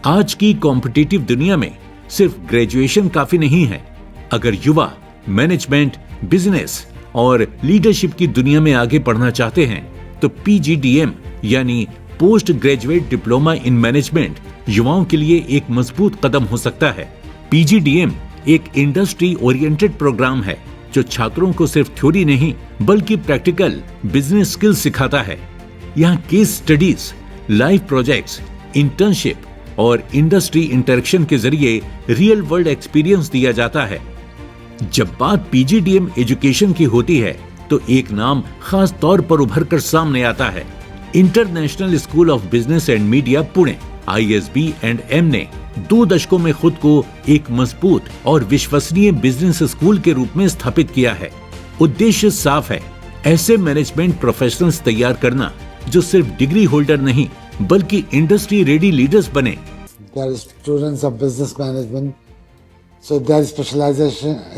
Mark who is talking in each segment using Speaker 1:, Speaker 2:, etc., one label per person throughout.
Speaker 1: आज की कॉम्पिटिटिव दुनिया में सिर्फ ग्रेजुएशन काफी नहीं है। अगर युवा मैनेजमेंट, बिजनेस और लीडरशिप की दुनिया में आगे बढ़ना चाहते हैं तो PGDM यानी post graduate diploma in management युवाओं के लिए एक मजबूत कदम हो सकता है। PGDM एक इंडस्ट्री ओरिएंटेड प्रोग्राम है जो छात्रों को सिर्फ थ्योरी नहीं बल्कि प्रैक्टिकल बिजनेस स्किल्स सिखाता है। यहाँ case studies, live projects, internship और इंडस्ट्री इंटरेक्शन के जरिए रियल वर्ल्ड एक्सपीरियंस दिया जाता है। जब बात PGDM एजुकेशन की होती है तो एक नाम खास तौर पर उभर कर सामने आता है। International school of business and media Pune ISB&M ने 2 दशकों में खुद को एक मजबूत और विश्वसनीय बिजनेस स्कूल के रूप में स्थापित किया है। उद्देश्य साफ है, ऐसे मैनेजमेंट प्रोफेशनल्स तैयार करना जो सिर्फ डिग्री होल्डर नहीं बल्कि इंडस्ट्री रेडी लीडर्स बने।
Speaker 2: They are students of business management, so they are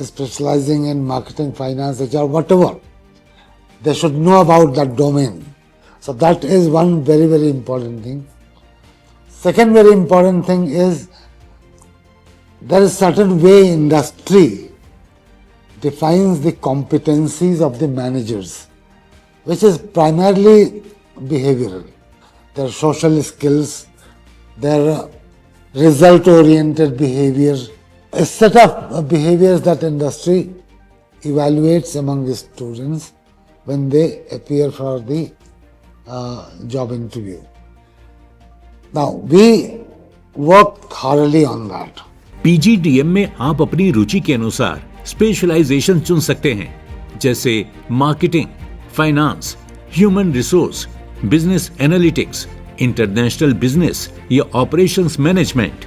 Speaker 2: specializing in marketing, finance, HR, whatever. They should know about that domain. So that is one very, very important thing. Second very important thing is there is certain way industry defines the competencies of the managers, which is primarily behavioral. Their social skills, their result-oriented behavior, a set of behaviors that industry evaluates among the students when they appear for the job interview. Now we work thoroughly on that.
Speaker 1: PGDM में आप अपनी रुचि के अनुसार specialisation चुन सकते हैं, जैसे marketing, finance, human resource, business analytics, international business या ऑपरेशंस मैनेजमेंट।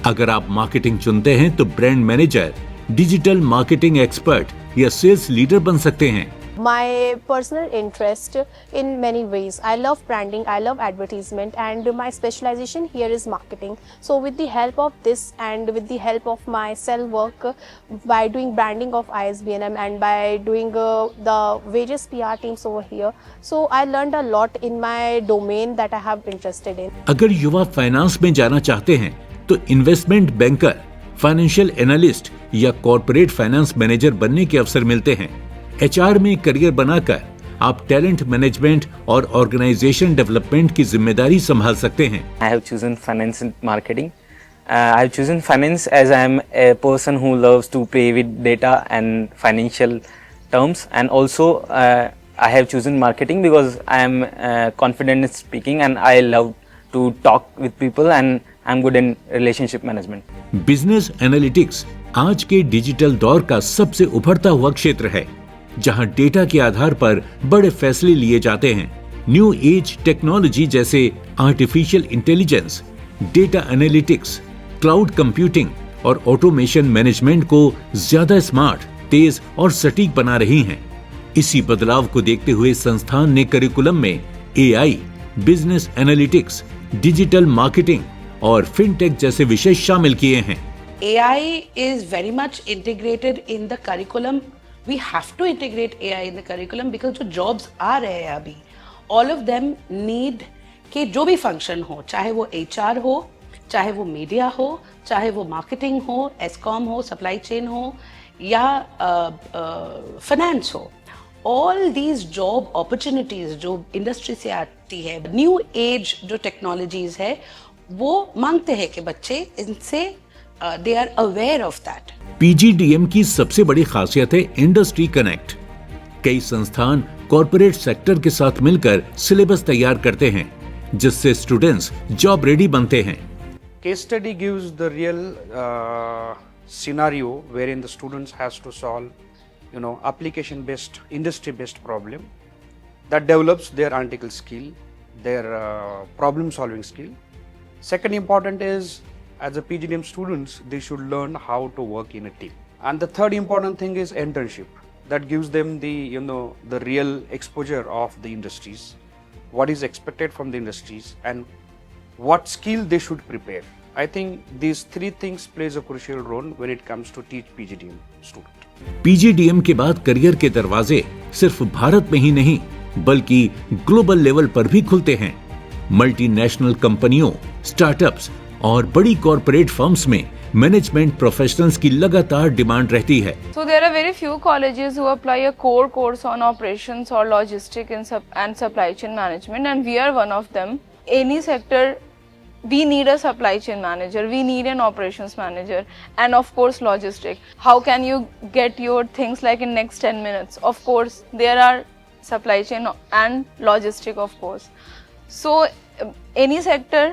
Speaker 1: अगर आप मार्केटिंग चुनते हैं तो brand manager, digital marketing expert या सेल्स लीडर बन सकते हैं।
Speaker 3: My personal interest in many ways. I love branding, I love advertisement, and my specialization here is marketing. So with the help of this and with the help of my cell work by doing branding of ISB&M and by doing the various PR teams over here, so I learned a lot in my domain that I have interested in.
Speaker 1: अगर युवा finance में जाना चाहते हैं तो investment banker, financial analyst या corporate finance manager बनने के अवसर मिलते हैं। HR में करियर बनाकर आप टैलेंट मैनेजमेंट और ऑर्गेनाइजेशन डेवलपमेंट की जिम्मेदारी संभाल सकते हैं।
Speaker 4: I have chosen finance and marketing. I have chosen finance as I am a person who loves to play with data and financial terms, and also I have chosen marketing because I am confident in speaking and I love to talk with people and I am good in relationship management.
Speaker 1: Business analytics आज के digital दौर का सबसे उभरता हुआ क्षेत्र है, जहां डेटा के आधार पर बड़े फैसले लिए जाते हैं। न्यू एज टेक्नोलॉजी जैसे artificial intelligence, data analytics, cloud computing और ऑटोमेशन मैनेजमेंट को ज्यादा स्मार्ट, तेज और सटीक बना रही हैं। इसी बदलाव को देखते हुए संस्थान ने करिकुलम में AI, business analytics, digital marketing और फिनटेक जैसे विषय शामिल किए हैं।
Speaker 5: AI is very much integrated in the curriculum. We have to integrate AI in the curriculum because जो jobs आ रहे हैं अभी, all of them need कि जो भी function हो, चाहे वो HR हो, चाहे वो media हो, चाहे वो marketing हो, ESCOM हो, supply chain हो या finance हो, all these job opportunities जो industry से आती है, new age जो technologies है, वो मांगते हैं कि बच्चे इनसे they are aware of that.
Speaker 1: PGDM की सबसे बड़ी खासियत है इंडस्ट्री कनेक्ट। कई संस्थान कॉर्पोरेट सेक्टर के साथ मिलकर सिलेबस तैयार करते हैं, जिससे स्टूडेंट्स जॉब रेडी बनते हैं।
Speaker 6: Case study gives the real scenario wherein the students has to solve, application based, industry based problem that develops their analytical skill, their problem solving skill. Second important is, as a PGDM students, they should learn how to work in a team. And the third important thing is internship. That gives them the real exposure of the industries, what is expected from the industries, and what skill they should prepare. I think these three things plays a crucial role when it comes to teach PGDM student.
Speaker 1: PGDM के बाद career के दरवाजे सिर्फ भारत में ही नहीं बल्कि global level पर भी खुलते हैं। मल्टीनेशनल कंपनियों, स्टार्टअप्स और बड़ी कॉरपोरेट फर्म्स में मैनेजमेंट प्रोफेशनल्स की लगातार डिमांड रहती है।
Speaker 7: So there are very few colleges who apply a core course on operations or logistics and supply chain management, and we are one of them. Any sector, we need a supply chain manager, we need an operations manager, and of course logistic. How can you get your things like in next 10 minutes? Of course, there are supply chain and logistic, of course. So any sector,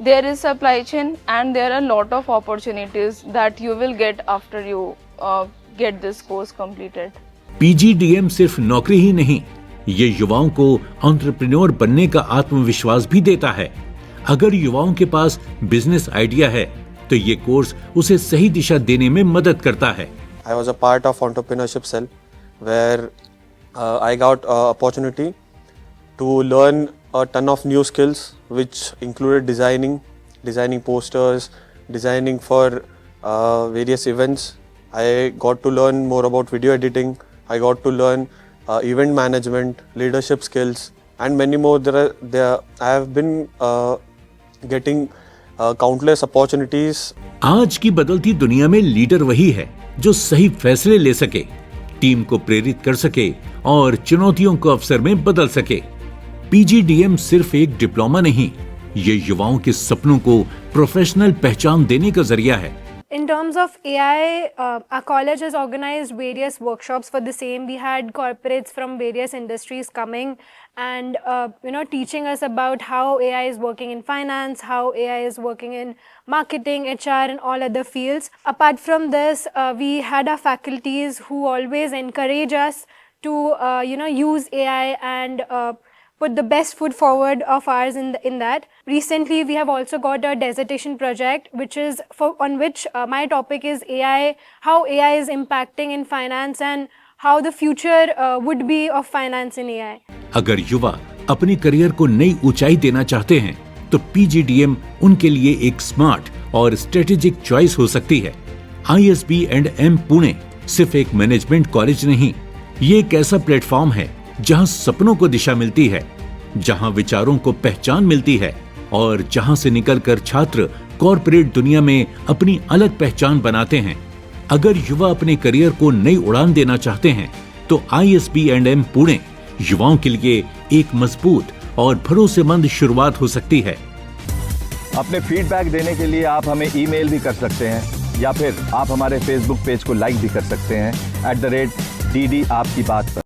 Speaker 7: there is supply chain, and there are a lot of opportunities that you will get after you get this course completed.
Speaker 1: PGDM सिर्फ नौकरी ही नहीं, ये युवाओं को entrepreneur बनने का आत्मविश्वास भी देता है। अगर युवाओं के पास बिजनेस आइडिया है तो ये कोर्स उसे सही दिशा देने में मदद करता है।
Speaker 8: I was a part of entrepreneurship cell where I got opportunity to learn a ton of new skills which included designing posters, designing for various events. I got to learn more about video editing. I got to learn event management, leadership skills, and many more. I have been getting countless opportunities.
Speaker 1: आज की बदलती दुनिया में leader वही है जो सही फैसले ले सके, टीम को प्रेरित कर सके और चुनौतियों को अवसर में बदल सके। PGDM सिर्फ एक डिप्लोमा नहीं, ये युवाओं के सपनों को प्रोफेशनल पहचान देने का जरिया है।
Speaker 9: In terms of AI, our college has organized various workshops for the same. We had corporates from various industries coming and teaching us about how AI is working in finance, how AI is working in marketing, HR, and all other fields. Apart from this, we had our faculties who always encourage us to use AI and put the best foot forward of ours in that. Recently, we have also got a dissertation project, on which my topic is AI, how AI is impacting in finance and how the future would be of finance in AI.
Speaker 1: अगर युवा अपने career को नई ऊंचाई देना चाहते हैं, तो PGDM उनके लिए एक स्मार्ट और स्ट्रेटेजिक चॉइस हो सकती है। ISB&M पुणे सिर्फ एक मैनेजमेंट कॉलेज नहीं, ये एक ऐसा प्लेटफॉर्म है जहां सपनों को दिशा मिलती है, जहां विचारों को पहचान मिलती है और जहां से निकलकर छात्र कॉर्पोरेट दुनिया में अपनी अलग पहचान बनाते हैं। अगर युवा अपने करियर को नई उड़ान देना चाहते हैं तो ISB&M पुणे युवाओं के लिए एक मजबूत और भरोसेमंद शुरुआत हो सकती है।
Speaker 10: अपने फीडबैक देने के लिए आप हमें ईमेल भी कर सकते हैं या फिर आप हमारे फेसबुक पेज को लाइक भी कर सकते हैं @DD आपकी बात पर।